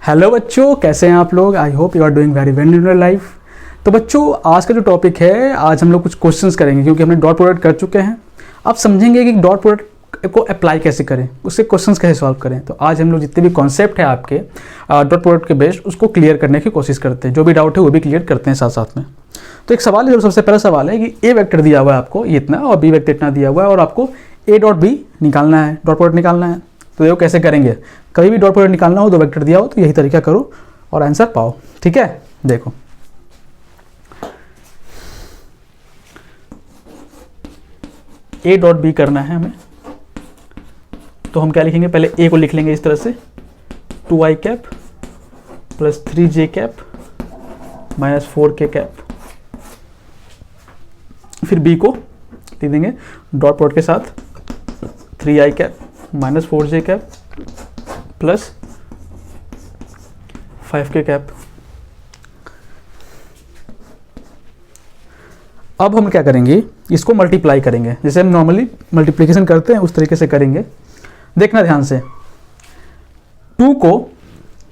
Hello बच्चों, कैसे हैं आप लोग। I hope you are doing very well in your life. तो बच्चों, आज का जो टॉपिक है, आज हम लोग कुछ क्वेश्चंस करेंगे क्योंकि हमने डॉट प्रोडक्ट कर चुके हैं। अब समझेंगे कि डॉट प्रोडक्ट को अप्लाई कैसे करें, उससे क्वेश्चंस कैसे सॉल्व करें। तो आज हम लोग जितने भी कॉन्सेप्ट है आपके डॉट प्रोडक्ट के बेस्ड, उसको क्लियर करने की कोशिश करते हैं। जो भी डाउट है वो भी क्लियर करते हैं साथ साथ में। तो एक सवाल है, जो सबसे पहला सवाल है कि ए वेक्टर दिया हुआ है आपको ये इतना और बी वेक्टर इतना दिया हुआ है और आपको ए डॉट बी निकालना है, डॉट प्रोडक्ट निकालना है। तो ये कैसे करेंगे, कभी भी डॉट प्रोडक्ट निकालना हो, दो वेक्टर दिया हो तो यही तरीका करो और आंसर पाओ। ठीक है, देखो ए डॉट बी करना है हमें, तो हम क्या लिखेंगे, पहले ए को लिख लेंगे इस तरह से 2i cap plus 3j cap minus 4k cap. फिर बी को लिख देंगे डॉट प्रोडक्ट के साथ 3i cap minus 4j cap plus 5k cap. अब हम क्या करेंगे, इसको मल्टीप्लाई करेंगे, जैसे हम नॉर्मली मल्टीप्लिकेशन करते हैं उस तरीके से करेंगे। देखना ध्यान से, 2 को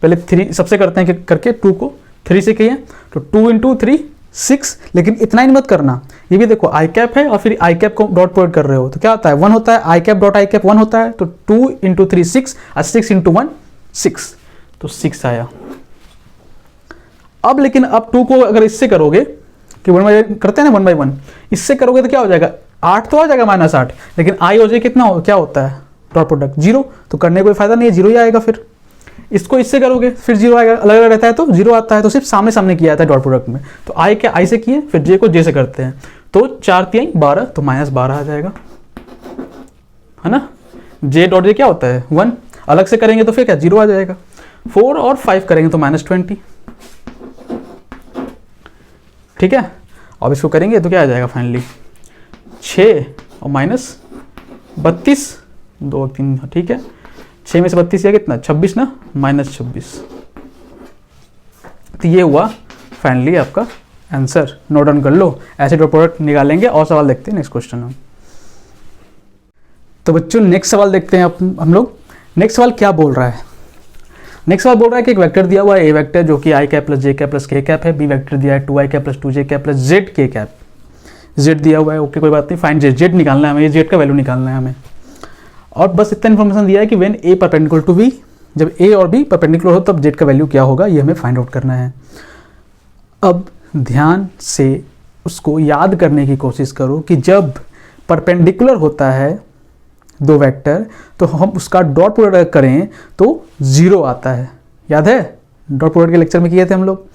पहले 3 सबसे करते हैं करके 2 को 3 से किए तो 2 इंटू 3 6। लेकिन इतना ही मत करना, ये भी देखो आई कैप है और फिर आई कैप को डॉट प्रोडक्ट कर रहे हो तो क्या होता है 1 होता है, आई कैप डॉट आई कैप 1 होता है। तो 2 इंटू 3 6 और 6 इंटू 1 6, तो 6 आया। अब लेकिन अब 2 को अगर इससे करोगे कि 1 बाई करते हैं ना 1 बाई 1, इससे करोगे तो क्या हो जाएगा 8 तो आ जाएगा माइनस 8, लेकिन आई हो जाए कितना हो, क्या होता है डॉट प्रोडक्ट 0, तो करने कोई फायदा नहीं है, 0 ही आएगा। फिर इसको इससे करोगे फिर 0 आएगा, अलग अलग रहता है तो 0 आता है, तो सिर्फ सामने सामने किया जाता है डॉट प्रोडक्ट में। तो आई के आई से किए, फिर जे को जे से करते हैं, तो 4 3 12, तो माइनस 12 आ जाएगा, है ना। जे डॉट जे क्या होता है 1, अलग से करेंगे तो फिर क्या 0 आ जाएगा। 4 और 5 करेंगे तो माइनस 20। ठीक है, अब इसको करेंगे तो क्या आ जाएगा फाइनली 6 और माइनस 32, 2 3, ठीक है 6 में से 32 या कितना 26 ना, माइनस 26। तो ये हुआ फाइनली आपका आंसर, नोट डाउन कर लो। ऐसे डॉट प्रोडक्ट निकालेंगे। और सवाल देखते हैं, नेक्स्ट क्वेश्चन हम। तो बच्चों नेक्स्ट सवाल देखते हैं हम लोग। नेक्स्ट सवाल क्या बोल रहा है, नेक्स्ट सवाल बोल रहा है कि एक वेक्टर दिया हुआ है ए वेक्टर जो कि आई कैप प्लस जे कैप प्लस के कैप है। बी वेक्टर दिया है 2i cap plus 2j cap plus Z के कैप। जेड दिया हुआ है, ओके कोई बात नहीं, फाइंड जेड, जेड निकालना है हमें, जेड का वैल्यू निकालना है हमें। और बस इतना इन्फॉर्मेशन दिया है कि when A perpendicular to B, जब ए और बी परपेंडिकुलर हो तब जेड का वैल्यू क्या होगा, ये हमें फाइंड आउट करना है। अब ध्यान से उसको याद करने की कोशिश करो कि जब परपेंडिकुलर होता है दो वेक्टर तो हम उसका डॉट प्रोडक्ट करें तो 0 आता है। याद है, डॉट प्रोडक्ट के लेक्चर में किए थे हम लोग,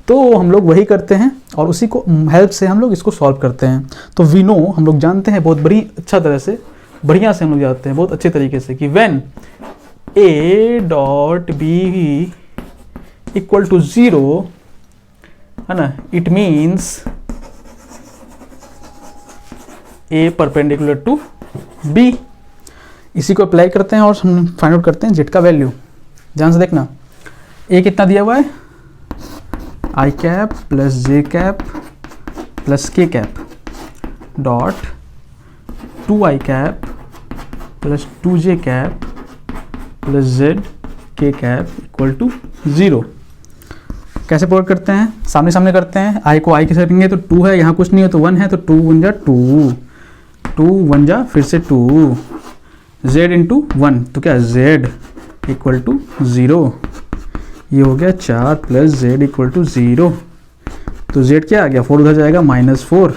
तो हम लोग वही करते हैं और उसी को हेल्प से हम लोग इसको सॉल्व करते हैं। तो वी नो, हम लोग जानते हैं बहुत बड़ी अच्छा तरह से, बढ़िया से हम लोग जानते हैं बहुत अच्छे तरीके से कि when A dot B equal to 0, है ना, it means A perpendicular to B. इसी को अप्लाई करते हैं और हम फाइंड आउट करते हैं जेड का वैल्यू। ध्यान से देखना, ए कितना दिया हुआ है आई कैप प्लस जे कैप प्लस के cap dot 2i cap plus 2j cap plus Z के कैप इक्वल टू 0। कैसे प्रोडक्ट करते हैं, सामने सामने करते हैं। आई को आई के साथ करेंगे तो 2 है, यहाँ कुछ नहीं है तो 1 है, तो 2 1 जा 2, 2 1 जा फिर से 2, z इंटू 1, तो क्या z इक्वल टू 0। ये हो गया 4 प्लस z इक्वल टू 0, तो z क्या आ गया 4 उधर जाएगा -4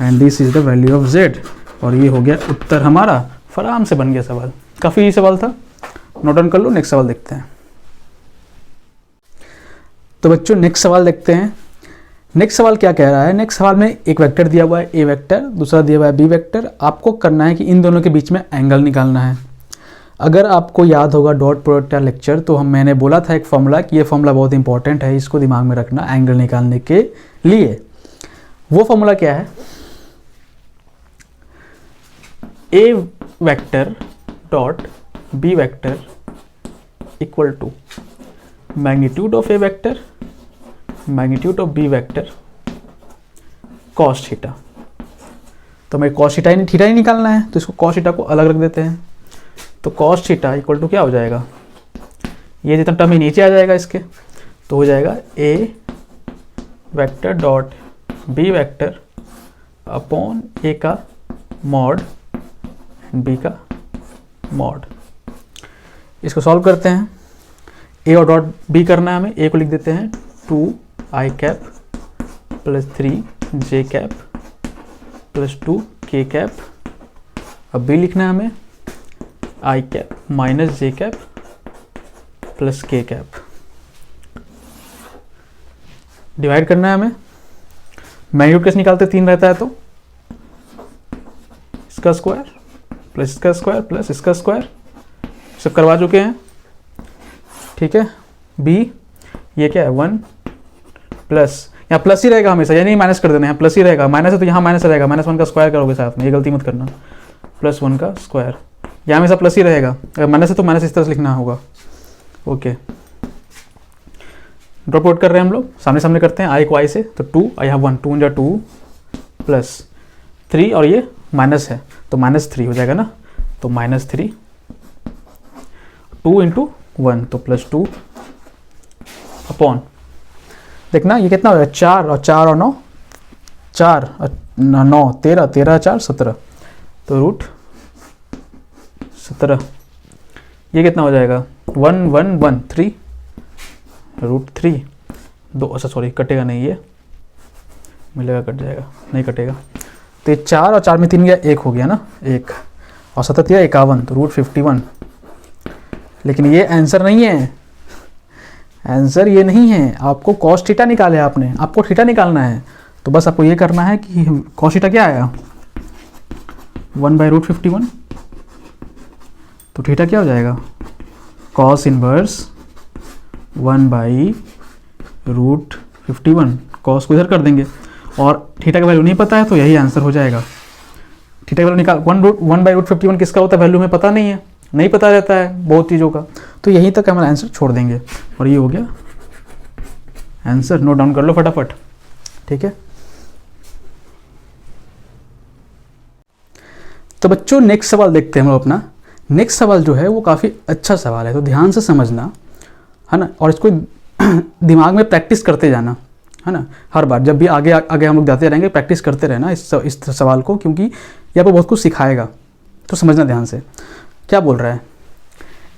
and this is the value of z। और ये हो गया उत्तर हमारा, आराम से बन गया सवाल, काफ़ी ये सवाल था, नोट डाउन कर लो। नेक्स्ट सवाल देखते हैं। तो बच्चों नेक्स्ट सवाल देखते हैं। नेक्स्ट सवाल क्या कह रहा है, नेक्स्ट सवाल में एक वेक्टर दिया हुआ है ए वेक्टर, दूसरा दिया हुआ है बी वेक्टर। आपको करना है कि इन दोनों के बीच में एंगल निकालना है। अगर आपको याद होगा डॉट प्रोडक्ट का लेक्चर, तो मैंने बोला था एक फॉर्मूला कि ये फॉर्मूला बहुत इंपॉर्टेंट है, इसको दिमाग में रखना एंगल निकालने के लिए। वो फॉर्मूला क्या है, A vector dot B vector equal to magnitude of A vector magnitude of B vector cos theta. तो हमें कॉस थीटा ही निकालना है, तो इसको कॉस थीटा को अलग रख देते हैं। तो कॉस थीटा इक्वल टू क्या हो जाएगा, ये जितना टर्म ही नीचे आ जाएगा इसके, तो हो जाएगा A vector dot B vector upon A का मॉड बी का मॉड। इसको सॉल्व करते हैं। ए और डॉट बी करना है हमें। ए को लिख देते हैं 2 आई कैप प्लस 3 जे कैप प्लस 2 के कैप। अब बी लिखना है हमें आई कैप माइनस जे कैप प्लस के कैप। डिवाइड करना है हमें। मैग्नीट्यूड कैसे निकालते, 3 रहता है तो इसका स्क्वायर प्लस इसका स्क्वायर प्लस इसका स्क्वायर, सब करवा चुके हैं। ठीक है। बी ये क्या है 1 प्लस, यहाँ प्लस ही रहेगा हमेशा, यानी माइनस कर देना, यहाँ प्लस ही रहेगा। माइनस है तो यहाँ माइनस रहेगा, -1 का स्क्वायर करोगे साथ में, ये गलती मत करना। +1 का स्क्वायर, यहाँ हमेशा प्लस ही रहेगा। अगर माइनस है तो माइनस इस तरह से लिखना होगा। ओके, ड्रॉप आउट कर रहे हैं हम लोग, सामने सामने करते हैं। आई को आई से, तो 2 आई हैव 1, 2 × 2 प्लस 3 और ये माइनस है तो -3 हो जाएगा ना, तो -3 2 × 1 तो +2 अपॉन, देखना ये कितना हो जाएगा 4 और 4 और 9 4 और 9 13 13 4 17 तो √17। ये कितना हो जाएगा 1 1 1 3 √3 2, अच्छा सॉरी कटेगा नहीं, ये मिलेगा कट जाएगा, नहीं कटेगा। तो ये 4 और 4 में 3 गया, 1 हो गया ना, 1 और 7 या 51 तो √51। लेकिन ये आंसर नहीं है, आंसर ये नहीं है। आपको cos थीटा निकाले, आपने आपको थीटा निकालना है, तो बस आपको ये करना है कि cos थीटा क्या आया 1/√51, तो थीटा क्या हो जाएगा cos इनवर्स 1/√51। cos को इधर कर देंगे और थीटा का वैल्यू नहीं पता है तो यही आंसर हो जाएगा। थीटा का वैल्यू निकाल 1/√51 किसका होता है वैल्यू में पता नहीं है, नहीं पता रहता है बहुत चीज़ों का, तो यहीं तक हमारा आंसर छोड़ देंगे और ये हो गया आंसर। नोट डाउन कर लो फटाफट। ठीक है, तो बच्चों नेक्स्ट सवाल देखते हैं हम लोग अपना। नेक्स्ट सवाल जो है वो काफ़ी अच्छा सवाल है, तो ध्यान से समझना है ना, और इसको दिमाग में प्रैक्टिस करते जाना है ना। हर बार जब भी आगे आगे हम लोग जाते रहेंगे प्रैक्टिस करते रहना इस सवाल को, क्योंकि ये आपको बहुत कुछ सिखाएगा। तो समझना ध्यान से क्या बोल रहा है।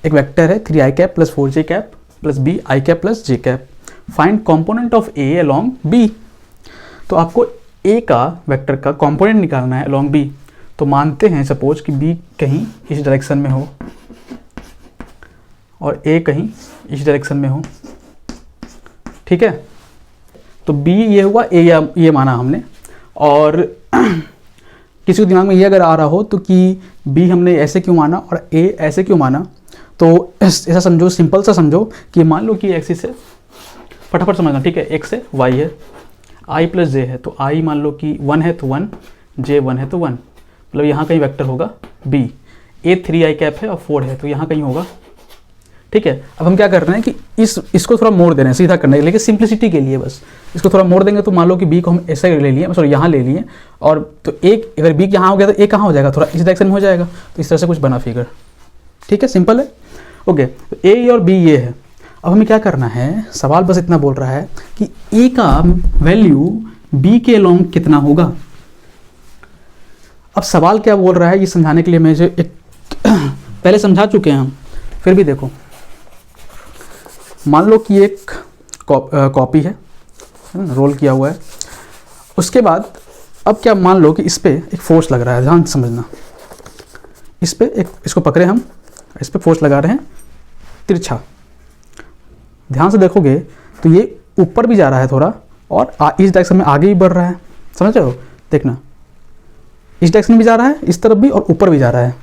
एक वेक्टर है 3 i cap plus 4 j cap plus B i cap plus J cap, find component of A along B. तो आपको ए का वेक्टर का कॉम्पोनेंट निकालना है अलॉन्ग बी। तो मानते हैं सपोज कि बी कहीं इस डायरेक्शन में हो और ए कहीं इस डायरेक्शन में हो। ठीक है, तो बी ये हुआ, ए ये माना हमने, और किसी के दिमाग में ये अगर आ रहा हो तो कि बी हमने ऐसे क्यों माना और ए ऐसे क्यों माना, तो ऐसा समझो, सिंपल सा समझो कि मान लो कि एक्सिस है, फटाफट समझना। ठीक है, एक्स है, वाई है, आई प्लस जे है, तो आई मान लो कि 1 है तो 1, जे 1 है तो 1, मतलब यहाँ कहीं वेक्टर होगा बी। ए 3 आई कैप है और 4 है तो यहाँ कहीं होगा। ठीक है, अब हम क्या कर रहे हैं कि इसको थोड़ा मोड़ दे रहे हैं, सीधा करने के लिए, लेकिन सिंप्लिसिटी के लिए बस इसको थोड़ा मोड़ देंगे। तो मान लो कि बी को हम ऐसे ले लिए, सॉरी यहाँ ले लिए, और तो एक अगर बी यहाँ हो गया तो ए कहाँ हो जाएगा, थोड़ा इस डायरेक्शन में हो जाएगा। तो इस तरह से कुछ बना फिगर। ठीक है, सिंपल है। ओके, तो ए और बी ये है। अब हमें क्या करना है, सवाल बस इतना बोल रहा है कि ए का वैल्यू बी के लॉन्ग कितना होगा। अब सवाल क्या बोल रहा है ये समझाने के लिए मैं जो एक पहले समझा चुके हैं हम, फिर भी देखो। मान लो कि एक कॉपी है ना, रोल किया हुआ है। उसके बाद अब क्या, मान लो कि इस पर एक फोर्स लग रहा है, ध्यान समझना। इस पर एक, इसको पकड़े हम, इस पर फोर्स लगा रहे हैं तिरछा। ध्यान से देखोगे तो ये ऊपर भी जा रहा है थोड़ा, और इस डायरेक्शन में आगे भी बढ़ रहा है। समझ रहे हो, देखना इस डायरेक्शन में भी जा रहा है, इस तरफ भी, और ऊपर भी जा रहा है।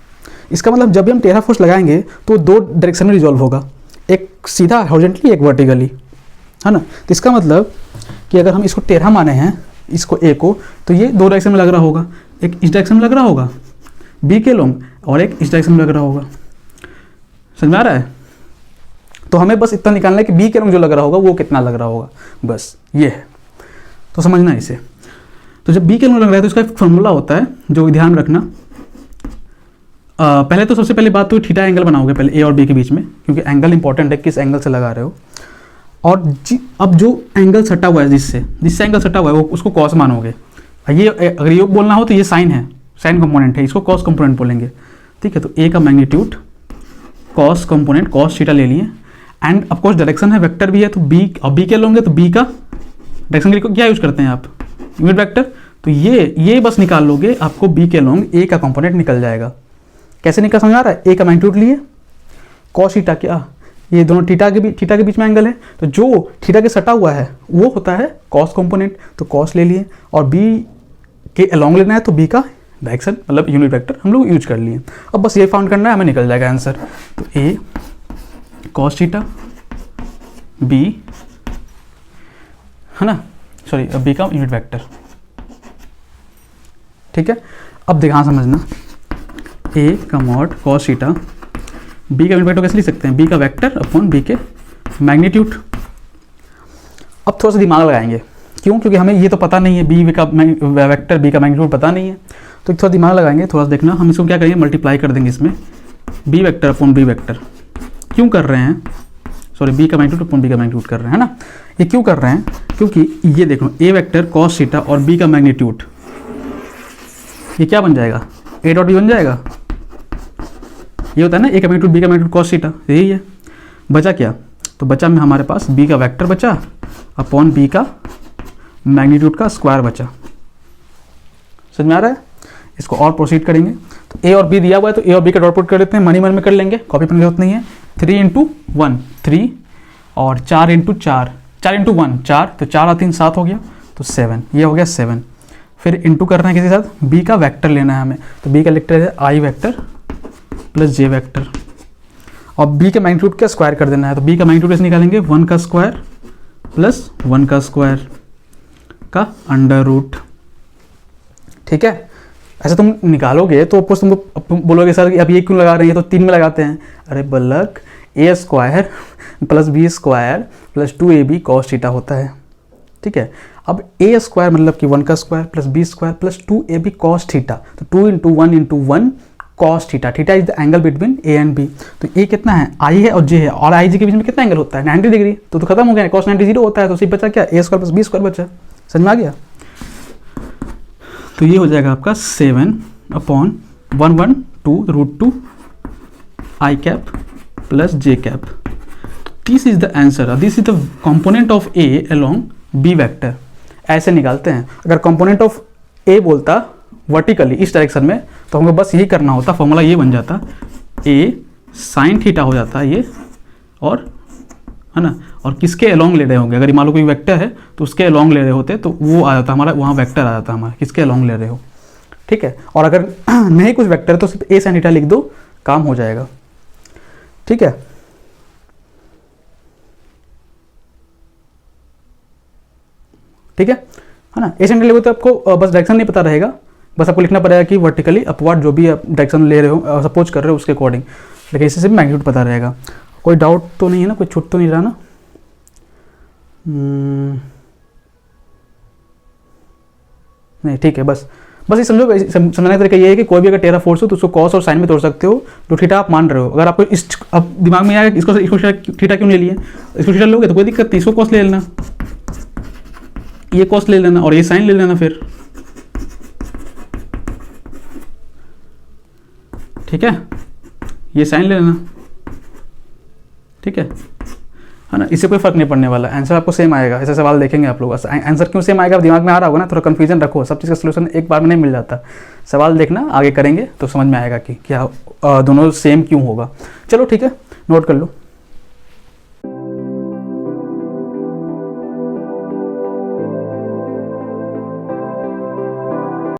इसका मतलब जब भी हम टेढ़ा फोर्स लगाएंगे तो 2 डायरेक्शन में रिजॉल्व होगा, एक सीधा हॉरिजॉन्टली, एक वर्टिकली, है ना। तो इसका मतलब कि अगर हम इसको टेढ़ा माने हैं, इसको ए को, तो ये 2 डायरेक्शन में लग रहा होगा, एक इस डायरेक्शन में लग रहा होगा बी के लॉन्ग, और एक इस डायरेक्शन में लग रहा होगा। समझ में आ रहा है। तो हमें बस इतना निकालना है कि बी के लॉन्ग जो लग रहा होगा वो कितना लग रहा होगा, बस ये है। तो समझना इसे। तो जब बी के लॉन्ग लग रहा है तो इसका एक फॉर्मूला होता है जो ध्यान रखना, पहले तो सबसे पहले बात तो थीटा एंगल बनाओगे पहले ए और बी के बीच में, क्योंकि एंगल इंपॉर्टेंट है, किस एंगल से लगा रहे हो। और अब जो एंगल सटा हुआ है जिससे एंगल सटा हुआ है वो उसको कॉस मानोगे। ये अगर ये बोलना हो तो ये साइन है, साइन कंपोनेंट है, इसको कॉस कंपोनेंट बोलेंगे। ठीक है, तो ए का magnitude cos component cos theta ले लिए, एंड ऑफकोर्स डायरेक्शन है, वेक्टर भी है, तो बी और बी के लोगे तो बी का डायरेक्शन के लिए क्या यूज करते हैं आप, यूनिट वेक्टर। तो ये बस निकाल लोगे, आपको बी के लोग ए का कंपोनेंट निकल जाएगा। कैसे निकल समझ आ रहा है, ए का मैग्नीट्यूड लिए कॉस थीटा, क्या ये दोनों थीटा के बीच में एंगल है, तो जो थीटा के सटा हुआ है वो होता है कॉस कंपोनेंट, तो कॉस ले लिए, और बी के अलोंग लेना है तो बी का डायरेक्शन मतलब यूनिट वेक्टर हम लोग यूज कर लिए। अब बस ये फाउंड करना है, हमें निकल जाएगा आंसर। तो ए कॉस थीटा, बी है ना, सॉरी बी का यूनिट वेक्टर। ठीक है, अब ध्यान समझना, ए का मॉड कॉस थीटा, बी का यूनिट वेक्टर कैसे लिख सकते हैं, बी का वेक्टर अपॉन बी के मैग्नीट्यूड। अब थोड़ा सा दिमाग लगाएंगे, क्यों, क्योंकि हमें ये तो पता नहीं है, बी का वेक्टर बी का मैग्नीट्यूड पता नहीं है, तो थोड़ा दिमाग लगाएंगे, थोड़ा सा देखना, हम इसको क्या करेंगे, मल्टीप्लाई कर देंगे इसमें, B vector upon B vector. क्यों कर रहे हैं, सॉरी बी का मैग्नीट्यूड अपॉन बी का मैग्नीट्यूड कर रहे हैं, है ना। ये क्यों कर रहे हैं, क्योंकि ये देखो ए वेक्टर कॉस थीटा और बी का मैग्नीट्यूड, ये क्या बन जाएगा, ए डॉट बी बन जाएगा। ये होता है ना, ए का मैग्नीट्यूड बी का मैग्नीट्यूड कॉस थीटा, यही है। बचा क्या, तो बचा में हमारे पास बी का वेक्टर बचा अपॉन बी का मैग्नीट्यूड का स्क्वायर बचा। समझ में आ रहा है, इसको और प्रोसीड करेंगे। तो ए और बी दिया हुआ है, तो ए और बी का डॉट पुट कर लेते हैं, मन ही मन में कर लेंगे, कॉपी करने की जरूरत नहीं है। 3 × 1 3 और 4 × 4 4 × 1 4, तो 4 और 3 7 हो गया, तो 7, ये हो गया 7। फिर इंटू करना है किसी साथ, बी का वेक्टर लेना है हमें, तो बी का लिखते हैं आई वेक्टर प्लस जे वेक्टर, और बी के मैग्नीट्यूड का स्क्वायर कर देना है, तो बी का मैग्नीट्यूड कैसे निकालेंगे, 1 का स्क्वायर प्लस 1 का स्क्वायर का अंडर रूट। ठीक है, ऐसे तुम निकालोगे तो ऑफकोर्स तुमको बोलोगे सर अब ये क्यों लगा रहे हैं, तो 3 में लगाते हैं। अरे बल्लक, A square plus B square plus 2ab cos theta होता है। ठीक है, अब ए स्क्वायर मतलब कि 1 का square plus B square plus 2ab cos theta, तो 2 × 1 × 1 cos theta, theta is the angle between A and B. तो ए कितना है, आई है और जे है, और आई जे के बीच में कितना एंगल होता है, 90 डिग्री, तो खत्म हो गया, कॉस 90 0 होता है, तो सिर्फ बचा क्या, ए स्क्वायर प्लस बी स्क्वायर बचा। समझ में आ गया, तो ये हो जाएगा आपका 7/112√2 I cap plus J cap. This is the answer, this is the component of A along B vector. ऐसे निकालते हैं। अगर कंपोनेंट ऑफ ए बोलता वर्टिकली इस डायरेक्शन में, तो हमें बस यही करना होता, फॉर्मूला ये बन जाता, ए साइन थीटा हो जाता ये, और है ना, और किसके अलोंग ले रहे होंगे, अगर मान लो कोई वेक्टर है तो उसके अलोंग ले रहे होते तो वो आ जाता हमारा, वहाँ वेक्टर आ जाता हमारा, किसके अलोंग ले रहे हो। ठीक है, और अगर नहीं कुछ वेक्टर है तो सिर्फ ए साइन थीटा लिख दो, काम हो जाएगा। ठीक है, ठीक है ना, ए साइन थीटा लिखो तो आपको बस डायरेक्शन नहीं पता रहेगा, बस आपको लिखना पड़ेगा कि वर्टिकली अपवर्ड जो भी आप डायरेक्शन ले रहे हो, सपोज कर रहे हो उसके अकॉर्डिंग, लेकिन इससे सिर्फ मैग्नीट्यूड पता रहेगा। कोई डाउट तो नहीं है ना, कोई छूट तो नहीं रहा ना। नहीं, ठीक है, बस ये समझो, समझने का तरीका ये है कि कोई भी अगर टेरा फोर्स हो तो उसको कॉस और साइन में तोड़ सकते हो, जो थीटा आप मान रहे हो। अगर आपको अब दिमाग में आया इसको थीटा क्यों ले लिए, इसको थीटा लोगे तो कोई दिक्कत नहीं, इसको कॉस ले लेना, ये कॉस ले लेना और ये साइन ले लेना फिर। ठीक है, ये साइन ले लेना, ठीक है ना, इससे कोई फर्क नहीं पड़ने वाला, आंसर आपको सेम आएगा। ऐसे सवाल देखेंगे आप लोग, आंसर क्यों सेम आएगा दिमाग में आ रहा होगा ना, थोड़ा कंफ्यूजन रखो, सब चीज़ का सलूशन एक बार में नहीं मिल जाता, सवाल देखना आगे करेंगे तो समझ में आएगा कि क्या दोनों सेम क्यों होगा। चलो ठीक है, नोट कर लो।